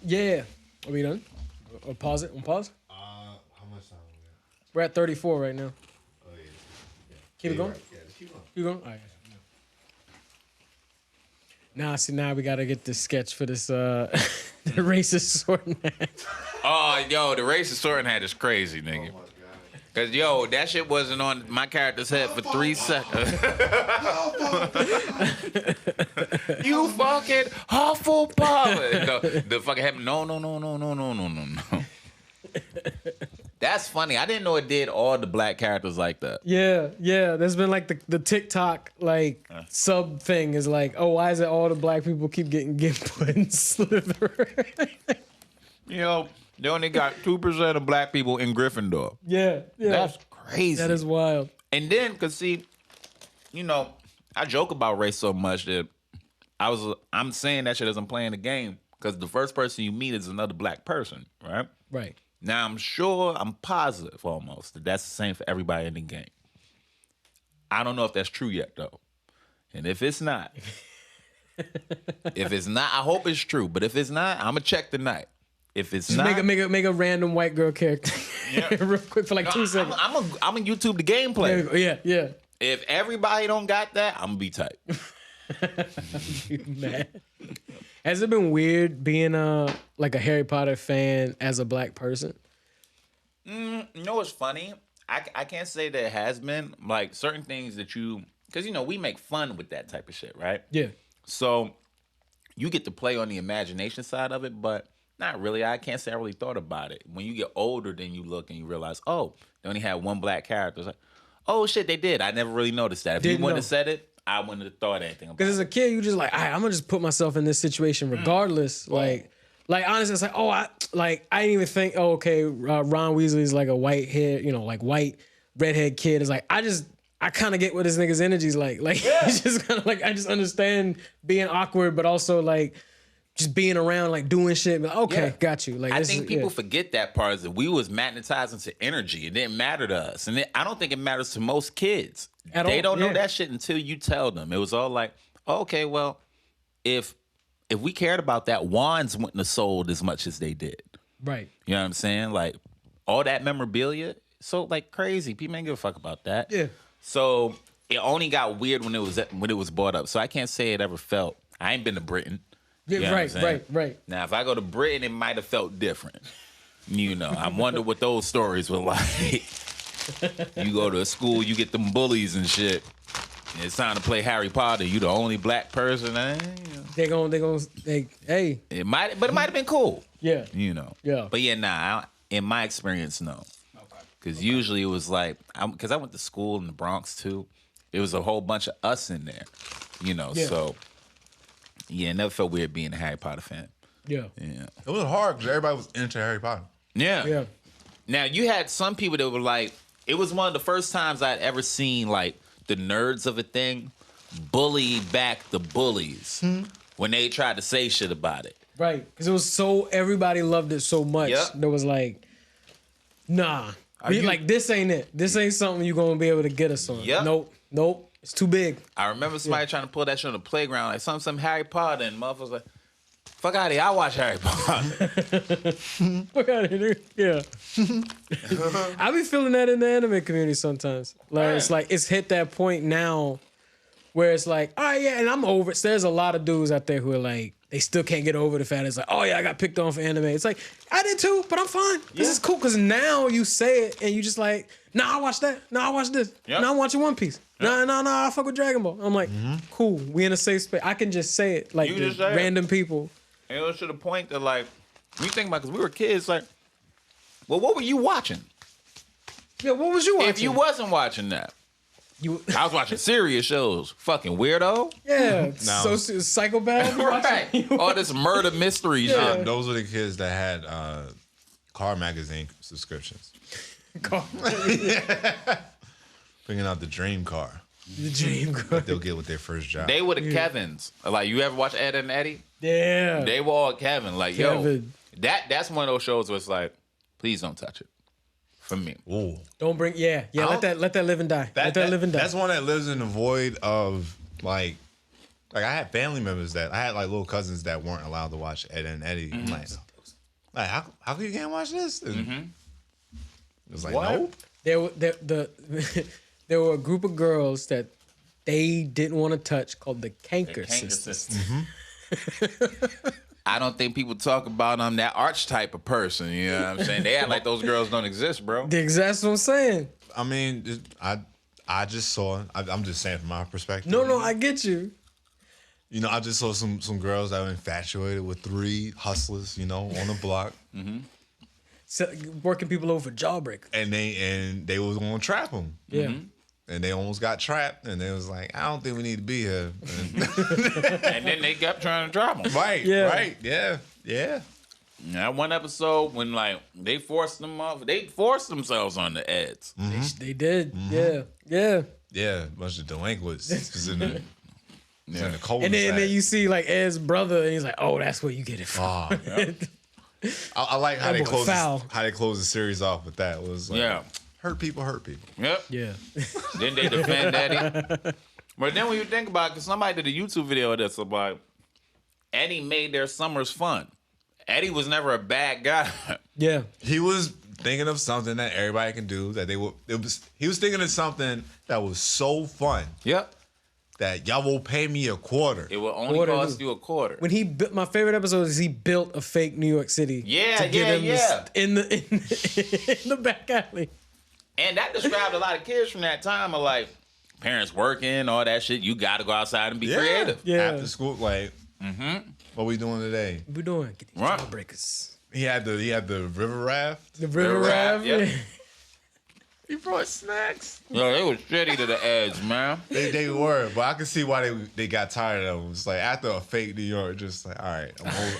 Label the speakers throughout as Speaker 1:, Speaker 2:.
Speaker 1: Yeah. Are we done? Or pause it? On pause?
Speaker 2: How much time we got?
Speaker 1: We're at 34 right now.
Speaker 2: Oh yeah.
Speaker 1: Keep it going?
Speaker 2: Right. Yeah, just keep going.
Speaker 1: Keep going? All right. Now, see, now we got to get this sketch for this the racist sorting hat.
Speaker 3: Oh, yo, the racist sorting hat is crazy, nigga.
Speaker 2: Oh my god.
Speaker 3: Cause yo, that shit wasn't on my character's head for 3 seconds. You fucking Hufflepuff. The fucking head. No. That's funny. I didn't know it did all the black characters like that.
Speaker 1: Yeah. There's been like the TikTok like sub thing is like, oh, why is it all the black people keep getting put in Slytherin?
Speaker 3: You know, they only got 2% of black people in Gryffindor.
Speaker 1: Yeah.
Speaker 3: That's crazy.
Speaker 1: That is wild.
Speaker 3: And then, cause see, you know, I joke about race so much that I'm saying that shit as I'm playing the game, cause the first person you meet is another black person, right?
Speaker 1: Right.
Speaker 3: Now I'm positive almost that that's the same for everybody in the game. I don't know if that's true yet though, and if it's not, I hope it's true. But if it's not, I'm gonna check tonight. If it's
Speaker 1: Just
Speaker 3: not,
Speaker 1: make a random white girl character real quick for like 2 seconds.
Speaker 3: I'm gonna YouTube the gameplay.
Speaker 1: Yeah.
Speaker 3: If everybody don't got that, I'm gonna be tight.
Speaker 1: Mad. Has it been weird being like a Harry Potter fan as a black person?
Speaker 3: You know what's funny? I can't say that it has been. Like certain things that because you know we make fun with that type of shit, right?
Speaker 1: Yeah.
Speaker 3: So you get to play on the imagination side of it, but not really. I can't say I really thought about it. When you get older, then you look and you realize, oh, they only had one black character. It's like, oh shit, they did. I never really noticed that. If you wouldn't have said it, I wouldn't have thought anything about it.
Speaker 1: Because as a kid, you just like, all right, I'm gonna just put myself in this situation regardless. Like honestly, it's like, oh, I didn't even think, oh, okay, Ron Weasley's like a white hair, like white redhead kid. It's like I kind of get what this nigga's energy's like. Like it's just kind of like I just understand being awkward, but also like just being around, like doing shit. Like, okay, got you. Like
Speaker 3: I think people forget that part is that we was magnetized into energy. It didn't matter to us, and I don't think it matters to most kids. They don't know that shit until you tell them. It was all like, okay, well, if we cared about that, wands wouldn't have sold as much as they did. Right. You know what I'm saying? Like all that memorabilia, so like crazy. People ain't give a fuck about that. Yeah. So it only got weird when it was brought up. So I can't say it ever felt. I ain't been to Britain.
Speaker 1: Yeah, you know right.
Speaker 3: Now, if I go to Britain, it might have felt different. You know, I wonder what those stories were like. You go to a school, you get them bullies and shit. And it's time to play Harry Potter. You the only black person.
Speaker 1: They hey.
Speaker 3: It might have been cool.
Speaker 1: Yeah.
Speaker 3: You know.
Speaker 1: Yeah.
Speaker 3: But yeah, in my experience, no. Because usually it was like, because I went to school in the Bronx too. It was a whole bunch of us in there. You know, so. Yeah, it never felt weird being a Harry Potter fan. Yeah.
Speaker 2: It was hard because everybody was into Harry Potter.
Speaker 3: Yeah. Now, you had some people that were like, it was one of the first times I'd ever seen like the nerds of a thing bully back the bullies when they tried to say shit about it.
Speaker 1: Right. Because it was everybody loved it so much. Yep. There was like, nah. Like, this ain't it. This ain't something you're going to be able to get us on. Yep. Nope. It's too big.
Speaker 3: I remember somebody trying to pull that shit on the playground, like some Harry Potter, and motherfuckers like, fuck out of here, I watch Harry Potter.
Speaker 1: Fuck out of here, yeah. I be feeling that in the anime community sometimes. Like it's like it's hit that point now where it's like, all right, yeah, and I'm over it. So there's a lot of dudes out there who are like, they still can't get over the fact it's like, oh yeah, I got picked on for anime. It's like, I did too, but I'm fine. This is cool because now you say it and you just like, nah, I watch that. Nah, I watch this. Yep. Nah, I'm watching One Piece. Yep. Nah, I fuck with Dragon Ball. I'm like, cool. We in a safe space. I can just say it like random people.
Speaker 3: And it was to the point that like, when you think about, because we were kids, like, well, what were you watching?
Speaker 1: Yeah, what was you watching?
Speaker 3: If you wasn't watching that. I was watching serious shows. Fucking weirdo.
Speaker 1: Yeah. So psychopath.
Speaker 3: Right. All this murder mystery shit.
Speaker 2: Those were the kids that had car magazine subscriptions. Bringing out the dream car.
Speaker 1: The dream car.
Speaker 2: That they'll get with their first job.
Speaker 3: They were the Kevins. Like, you ever watch Ed and Eddie?
Speaker 1: Yeah.
Speaker 3: They were all Kevin. Like, yo, that's one of those shows where it's like, please don't touch it. For me.
Speaker 1: Ooh. Don't bring, let that live and die. Let that live and die.
Speaker 2: That's one that lives in the void of, like I had family members I had like little cousins that weren't allowed to watch Ed and Eddie. I'm like, Like, how come you can't watch this? And it was like,
Speaker 3: What?
Speaker 2: nope.
Speaker 1: There were a group of girls that they didn't want to touch called the Canker Sisters.
Speaker 3: I don't think people talk about that archetype of person. You know what I'm saying? They act like those girls don't exist, bro.
Speaker 1: That's what I'm saying.
Speaker 2: I mean, I just saw. I'm just saying from my perspective.
Speaker 1: No, I get you.
Speaker 2: You know, I just saw some girls that were infatuated with 3 hustlers. You know, on the block,
Speaker 1: So, working people over for jawbreaker.
Speaker 2: and they was gonna trap them.
Speaker 1: Yeah.
Speaker 2: And they almost got trapped, and they was like, I don't think we need to be here.
Speaker 3: And then they kept trying to drop them.
Speaker 2: Right,
Speaker 1: Yeah.
Speaker 2: right, yeah.
Speaker 3: That one episode when they forced them off, they forced themselves on the Eds.
Speaker 1: They did. Yeah.
Speaker 2: Yeah, a bunch of delinquents just in the, just in the cold.
Speaker 1: And then you see like Ed's brother, and he's like, "Oh, that's where you get it from."
Speaker 2: I like how
Speaker 1: That
Speaker 2: they
Speaker 1: boy
Speaker 2: closed
Speaker 1: foul.
Speaker 2: how they closed the series off with that. It was like, hurt people.
Speaker 3: Yep.
Speaker 1: Yeah.
Speaker 3: Then they defend Eddie. But then when you think about it, because somebody did a YouTube video of this about Eddie made their summers fun. Eddie was never a bad guy.
Speaker 1: Yeah.
Speaker 2: He was thinking of something that everybody can do. That he was thinking of something that was so fun.
Speaker 3: Yep.
Speaker 2: That y'all will pay me a quarter.
Speaker 3: It will only
Speaker 1: Quarter.
Speaker 3: cost you a quarter.
Speaker 1: When he built, my favorite episode is he built a fake New York City.
Speaker 3: Yeah,
Speaker 1: in the back alley.
Speaker 3: And that described a lot of kids from that time of like parents working, all that shit. You got to go outside and be creative.
Speaker 1: Yeah.
Speaker 2: After school, like, what we doing today?
Speaker 1: What we doing? Get these
Speaker 3: Right.
Speaker 1: jawbreakers.
Speaker 2: He had the river raft.
Speaker 1: The river raft.
Speaker 3: yeah.
Speaker 1: Yeah.
Speaker 2: He brought snacks.
Speaker 3: Yo, they was shitty to the edge, man.
Speaker 2: They were, but I can see why they got tired of them. It's like after a fake New York, just like, all right,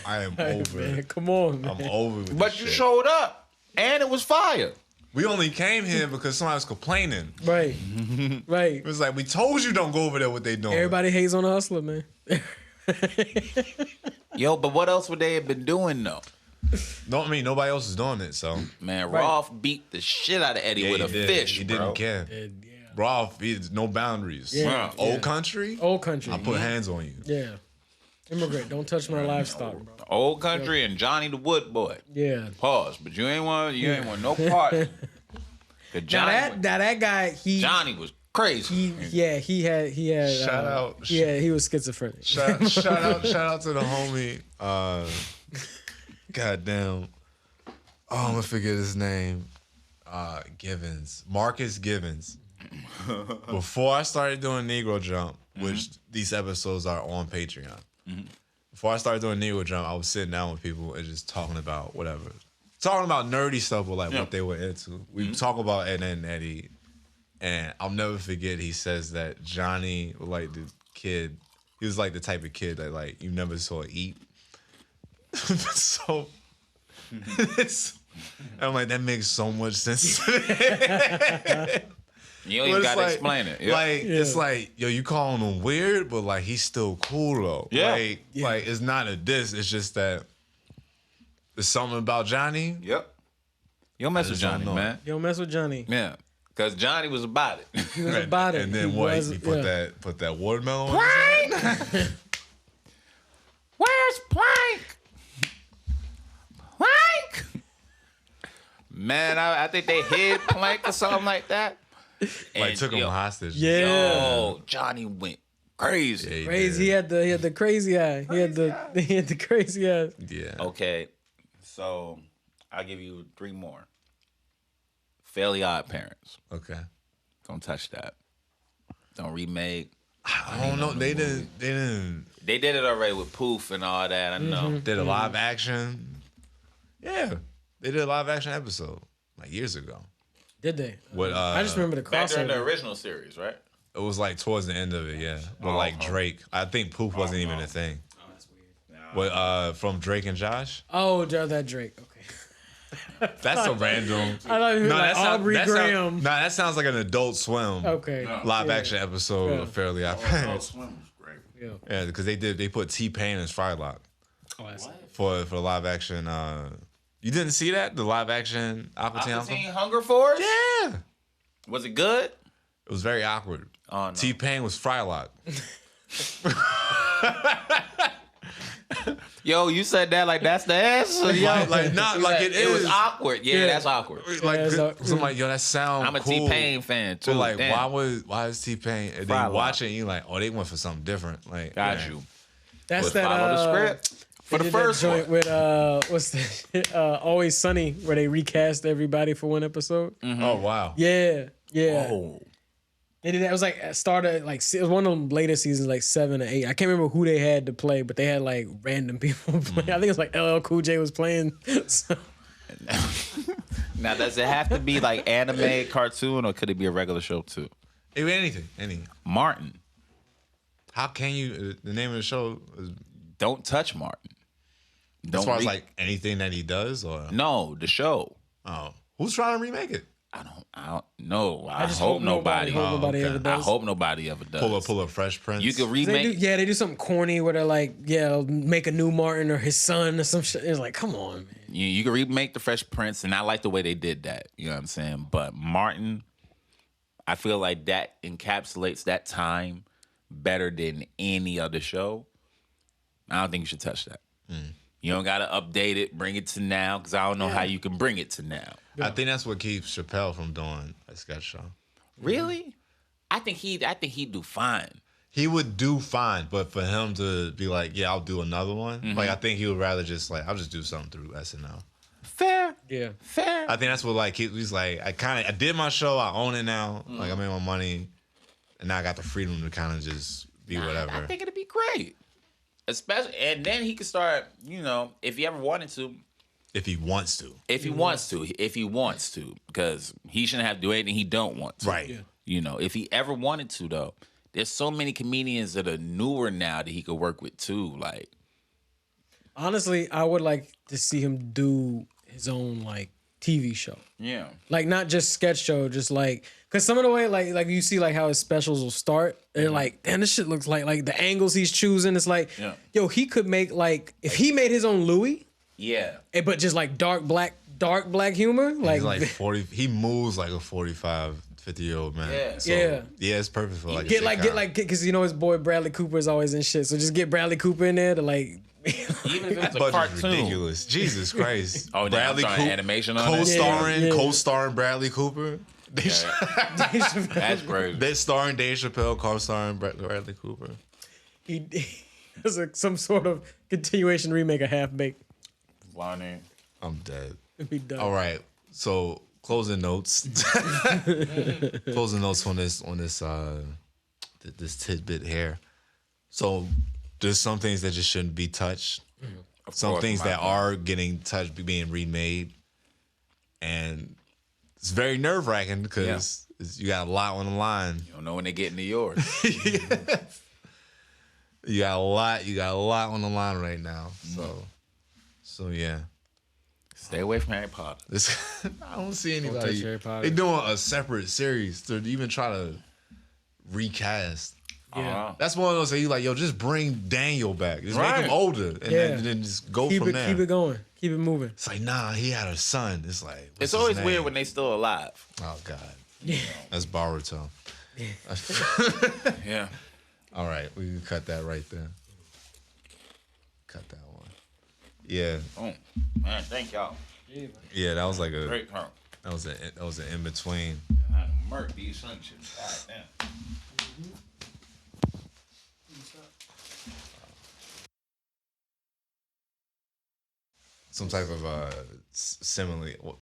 Speaker 2: I am over
Speaker 1: Man,
Speaker 2: it.
Speaker 1: come on, man.
Speaker 2: I'm over with
Speaker 3: But
Speaker 2: this
Speaker 3: you
Speaker 2: shit.
Speaker 3: showed up, and it was fire.
Speaker 2: We only came here because somebody was complaining.
Speaker 1: Right. Right.
Speaker 2: It was like, we told you don't go over there what they doing.
Speaker 1: Everybody hates on the hustler, man.
Speaker 3: Yo, but what else would they have been doing though?
Speaker 2: No, I mean nobody else is doing it, so
Speaker 3: Man,
Speaker 1: Right.
Speaker 3: Rolf beat the shit out of Eddie with
Speaker 2: he
Speaker 3: a
Speaker 2: did.
Speaker 3: fish,
Speaker 2: He
Speaker 3: bro.
Speaker 2: didn't care.
Speaker 1: And, yeah.
Speaker 2: Rolf, he had no boundaries.
Speaker 1: Yeah.
Speaker 2: Old country,
Speaker 1: Old country.
Speaker 2: I put hands on you.
Speaker 1: Yeah. Immigrant. Don't touch my livestock, bro.
Speaker 3: Old country and Johnny the Wood Boy.
Speaker 1: Yeah.
Speaker 3: Pause. But you ain't want no part.
Speaker 1: Now that guy,
Speaker 3: Johnny was crazy.
Speaker 1: he had
Speaker 2: Shout out.
Speaker 1: Yeah, he was schizophrenic.
Speaker 2: Shout out to the homie. Goddamn. Oh, I'm gonna forget his name. Givens. Marcus Givens. Before I started doing Negro Jump, which these episodes are on Patreon. Before I started doing Negro Jump, I was sitting down with people and just talking about whatever. Talking about nerdy stuff with like what they were into. We talk about Ed and Eddie. And I'll never forget he says that Johnny was like the kid. He was like the type of kid that like you never saw eat. So I'm like, that makes so much sense to me.
Speaker 3: You don't even gotta explain it. Yep.
Speaker 2: Like it's like, yo, you calling him weird, but like he's still cool though.
Speaker 3: Yeah.
Speaker 2: Like it's not a diss, it's just that there's something about Johnny.
Speaker 3: Yep. You don't mess with
Speaker 2: just don't
Speaker 3: Johnny,
Speaker 2: know.
Speaker 3: man.
Speaker 1: You don't mess with Johnny.
Speaker 3: Yeah. Because Johnny was about it.
Speaker 1: He was about it.
Speaker 2: And then
Speaker 1: He
Speaker 2: what?
Speaker 1: was-
Speaker 2: He put
Speaker 1: yeah.
Speaker 2: that watermelon on his head?
Speaker 3: Where's Plank? Plank? Man, I think they hid Plank or something like that.
Speaker 2: Like
Speaker 3: And,
Speaker 2: took him
Speaker 3: yo,
Speaker 2: hostage.
Speaker 1: Yeah.
Speaker 3: Yo, Johnny went crazy.
Speaker 2: Yeah, he
Speaker 1: Crazy.
Speaker 2: did.
Speaker 1: He had the crazy eye. He had the crazy eye.
Speaker 2: Yeah.
Speaker 3: Okay, so I'll give you 3 more. Fairly Odd Parents.
Speaker 2: Okay.
Speaker 3: Don't touch that. Don't remake.
Speaker 2: I don't know. They didn't.
Speaker 3: They did it already with Poof and all that. I know.
Speaker 2: Did a live action. Yeah, they did a live action episode like years ago.
Speaker 1: Did they?
Speaker 2: What?
Speaker 1: I just remember the
Speaker 3: Back during the
Speaker 1: crossover.
Speaker 3: original series, right?
Speaker 2: It was like towards the end of it, yeah. But like Drake, I think Poof wasn't even a thing.
Speaker 1: Oh, that's weird.
Speaker 2: What? From Drake and Josh.
Speaker 1: Oh, that Drake. Okay.
Speaker 2: That's a random.
Speaker 1: I thought you were like Aubrey Graham.
Speaker 2: That sounds like an Adult Swim
Speaker 1: Okay.
Speaker 2: live
Speaker 1: Yeah.
Speaker 2: action episode
Speaker 1: Yeah.
Speaker 2: of Fairly Odd Parents.
Speaker 1: Yeah.
Speaker 2: Yeah, because they put T-Pain as Frylock
Speaker 1: Oh, that's
Speaker 2: for live action. You didn't see that, the live action Aqua Teen
Speaker 3: Aqua Teen
Speaker 2: Alpha?
Speaker 3: Hunger Force?
Speaker 2: Yeah,
Speaker 3: Was it good?
Speaker 2: it was very awkward.
Speaker 3: Oh, no.
Speaker 2: T-Pain was Frylock.
Speaker 3: Yo, you said that like that's the answer. Yo.
Speaker 2: Like not like it is.
Speaker 3: It was awkward. Yeah, that's awkward.
Speaker 2: Like
Speaker 1: so
Speaker 2: I'm like, yo, that sound.
Speaker 3: I'm a
Speaker 2: cool.
Speaker 3: T-Pain fan too.
Speaker 2: So like,
Speaker 3: Damn.
Speaker 2: why is T-Pain? And
Speaker 3: Fry
Speaker 2: then
Speaker 3: Lock.
Speaker 2: watching, you like, oh, they went for something different. Like,
Speaker 3: Got
Speaker 2: yeah.
Speaker 3: you.
Speaker 1: That's
Speaker 3: But
Speaker 1: that.
Speaker 3: follow the script for
Speaker 1: they
Speaker 3: the
Speaker 1: did that
Speaker 3: first
Speaker 1: joint
Speaker 3: one.
Speaker 1: with what's the Always Sunny, where they recast everybody for one episode.
Speaker 2: Oh wow.
Speaker 1: Yeah.
Speaker 3: Oh,
Speaker 1: They did that. It was like started like it was one of them later seasons, like 7 or 8. I can't remember who they had to play, but they had like random people play. I think it's like LL Cool J was playing. So,
Speaker 3: now does it have to be like anime, cartoon, or could it be a regular show too?
Speaker 2: It be anything.
Speaker 3: Martin,
Speaker 2: How can you? The name of the show is
Speaker 3: don't touch Martin.
Speaker 2: as far as like anything that he does, or
Speaker 3: no, the show.
Speaker 2: oh, who's trying to remake it?
Speaker 3: I don't know. I
Speaker 1: just
Speaker 3: hope nobody.
Speaker 1: hope nobody
Speaker 2: okay.
Speaker 1: ever
Speaker 3: I
Speaker 1: does.
Speaker 3: hope nobody ever does.
Speaker 2: Pull a Fresh Prince.
Speaker 3: You could
Speaker 1: They
Speaker 3: remake.
Speaker 1: they do something corny where they're like, make a new Martin or his son or some shit. It's like, come on, man.
Speaker 3: You can remake the Fresh Prince, and I like the way they did that. You know what I'm saying? But Martin, I feel like that encapsulates that time better than any other show. I don't think you should touch that. You don't got to update it, bring it to now, because I don't know how you can bring it to now.
Speaker 2: I think that's what keeps Chappelle from doing a sketch show.
Speaker 3: Really? I think he'd do fine.
Speaker 2: He would do fine, but for him to be like, yeah, I'll do another one. Like I think he would rather just like, I'll just do something through SNL.
Speaker 3: Fair.
Speaker 1: Yeah.
Speaker 3: Fair.
Speaker 2: I think that's what like he's like. I did my show. I own it now. Like I made my money, and now I got the freedom to kind of just be whatever.
Speaker 3: I think it'd be great. Especially, and then he could start, if he ever wanted to.
Speaker 2: If he wants to,
Speaker 3: If he wants to, because he shouldn't have to do anything he don't want to.
Speaker 2: Right. Yeah.
Speaker 3: If he ever wanted to, though, there's so many comedians that are newer now that he could work with too. Like,
Speaker 1: Honestly, I would like to see him do his own like TV show.
Speaker 3: yeah,
Speaker 1: Like not just sketch show, just like because some of the way like you see like how his specials will start, they're like, damn, this shit looks like the angles he's choosing. It's like, yo, he could make like if he made his own Louis,
Speaker 3: yeah,
Speaker 1: but just like dark black humor,
Speaker 2: he's like 40. He moves like a 45, 50-year-old man.
Speaker 3: Yeah.
Speaker 2: So, yeah, it's perfect for like
Speaker 1: get like because his boy Bradley Cooper is always in shit, so just get Bradley Cooper in there to like.
Speaker 3: even if it's a
Speaker 2: budget's
Speaker 3: cartoon.
Speaker 2: ridiculous. Jesus Christ.
Speaker 3: Oh, now I'm throwing animation on it?
Speaker 2: co-starring,
Speaker 1: Yeah.
Speaker 2: co-starring Bradley Cooper.
Speaker 3: That's crazy.
Speaker 2: They're starring Dave Chappelle, co-starring Bradley Cooper.
Speaker 1: he does some sort of continuation remake of Half Baked.
Speaker 3: Lonnie.
Speaker 2: I'm dead.
Speaker 1: It'd be done.
Speaker 2: All right. So closing notes. Closing notes on this tidbit here. So there's some things that just shouldn't be touched. Some things that are getting touched being remade. And it's very nerve-wracking because you got a lot on the line.
Speaker 3: You don't know when they get into yours.
Speaker 2: You got a lot on the line right now. So yeah.
Speaker 3: Stay away from Harry Potter.
Speaker 2: I don't see
Speaker 1: touch
Speaker 2: anybody.
Speaker 1: Harry Potter.
Speaker 2: They're doing a separate series to even try to recast.
Speaker 1: Yeah.
Speaker 2: That's one of those that you like, yo, just bring Daniel back. Just make
Speaker 3: Right.
Speaker 2: him older. And then just go
Speaker 1: Keep
Speaker 2: from
Speaker 1: it
Speaker 2: there.
Speaker 1: keep it going. Keep it moving.
Speaker 2: It's like, nah, he had a son. It's like, what's
Speaker 3: It's
Speaker 2: his
Speaker 3: always
Speaker 2: name?
Speaker 3: weird when they still alive.
Speaker 2: Oh, God.
Speaker 1: Yeah.
Speaker 2: That's Boruto.
Speaker 3: Yeah.
Speaker 2: All right, we can cut that right there. Cut that one. Yeah.
Speaker 3: Oh, man, thank y'all.
Speaker 2: Yeah, that was like a
Speaker 3: Great turn.
Speaker 2: that was an in between.
Speaker 3: I murk these functions. God damn.
Speaker 2: Some type of simile.